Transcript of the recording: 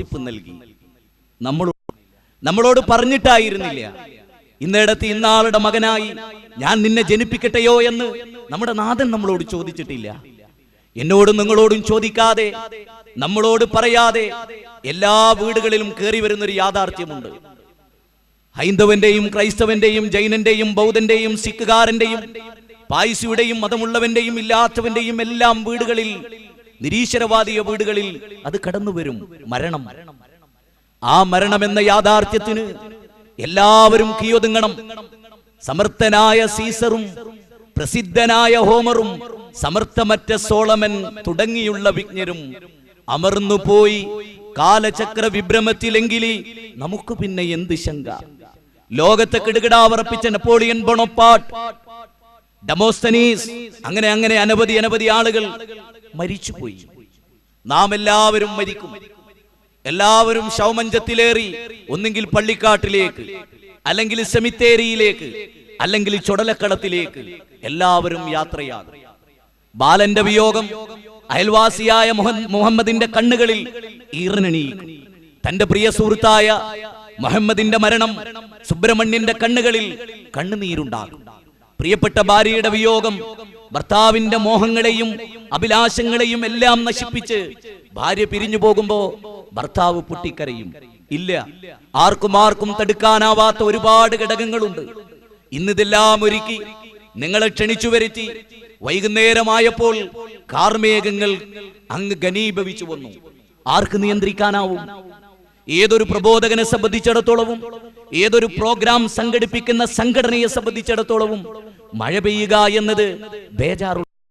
നോട്ടിപ്പ് നൽകി. നമ്മളോട് പറഞ്ഞിട്ടായിരുന്നില്ല. ഇന്നിടത്ത് ഇന്നാളുടെ മകനായി ഞാൻ നിന്നെ ജനിപ്പിക്കട്ടെയോ എന്ന് നമ്മുടെ നാഥൻ നമ്മളോട് ചോദിച്ചിട്ടില്ല. എന്നോടും നിങ്ങളോടും ചോദിക്കാതെ, നമ്മളോട് പറയാതെ എല്ലാ വീടുകളിലും കയറി വരുന്നൊരു യാഥാർത്ഥ്യമുണ്ട്. ഹൈന്ദവന്റെയും ക്രൈസ്തവന്റെയും ജൈനന്റെയും ബൗദ്ധന്റെയും സിഖുകാരന്റെയും പായ്സിയുടെയും മതമുള്ളവന്റെയും ഇല്ലാത്തവന്റെയും എല്ലാം വീടുകളിൽ, നിരീശ്വരവാദിയ വീടുകളിൽ അത് കടന്നുവരും. മരണം. ആ മരണമെന്ന യാഥാർത്ഥ്യത്തിന് എല്ലാവരും കീയൊതുങ്ങണം. സമർത്ഥനായ സീസറും പ്രസിദ്ധനായ ഹോമറും സമർത്ഥമറ്റ സോളമൻ തുടങ്ങിയുള്ള വിജ്ഞരും അമർന്നുപോയി കാലചക്ര വിഭ്രമത്തിലെങ്കിലി നമുക്ക് പിന്നെ എന്ത് ശങ്ക. ലോകത്തെ കിടുകിടാവറപ്പിച്ച നെപ്പോളിയൻ ബൊണപ്പാർട്ട്, ഡെമോസ്തനീസ്, അങ്ങനെ അങ്ങനെ അനവധി ആളുകൾ മരിച്ചുപോയി. നാം എല്ലാവരും മരിക്കും. എല്ലാവരും ശവമഞ്ചത്തിലേറി ഒന്നെങ്കിൽ പള്ളിക്കാട്ടിലേക്ക്, അല്ലെങ്കിൽ സെമിത്തേരിയിലേക്ക്, അല്ലെങ്കിൽ ചുടലക്കളത്തിലേക്ക് എല്ലാവരും യാത്രയാകും. ബാലന്റെ വിയോഗം അയൽവാസിയായ മുഹമ്മദിന്റെ കണ്ണുകളിൽ ഈറനണിയിക്കും. തന്റെ പ്രിയ സുഹൃത്തായ മുഹമ്മദിന്റെ മരണം സുബ്രഹ്മണ്യന്റെ കണ്ണുകളിൽ കണ്ണുനീരുണ്ടാകും. പ്രിയപ്പെട്ട ഭാര്യയുടെ വിയോഗം ഭർത്താവിന്റെ മോഹങ്ങളെയും അഭിലാഷങ്ങളെയും എല്ലാം നശിപ്പിച്ച് ഭാര്യ പിരിഞ്ഞു പോകുമ്പോ ഭർത്താവ് പൊട്ടിക്കരയും. ഇല്ല, ആർക്കും തടുക്കാനാവാത്ത ഒരുപാട് ഘടകങ്ങളുണ്ട്. ഇന്നിതെല്ലാം ഒരുക്കി നിങ്ങളെ ക്ഷണിച്ചു വരുത്തി വൈകുന്നേരമായപ്പോൾ കാർമേഘങ്ങൾ അങ്ങ് ഘനീഭവിച്ചു വന്നു. ആർക്ക് നിയന്ത്രിക്കാനാവും? ഏതൊരു പ്രബോധകനെ സംബന്ധിച്ചിടത്തോളവും, ഏതൊരു പ്രോഗ്രാം സംഘടിപ്പിക്കുന്ന സംഘടനയെ സംബന്ധിച്ചിടത്തോളവും മഴ പെയ്യുക എന്നത് ബേജാറുള്ള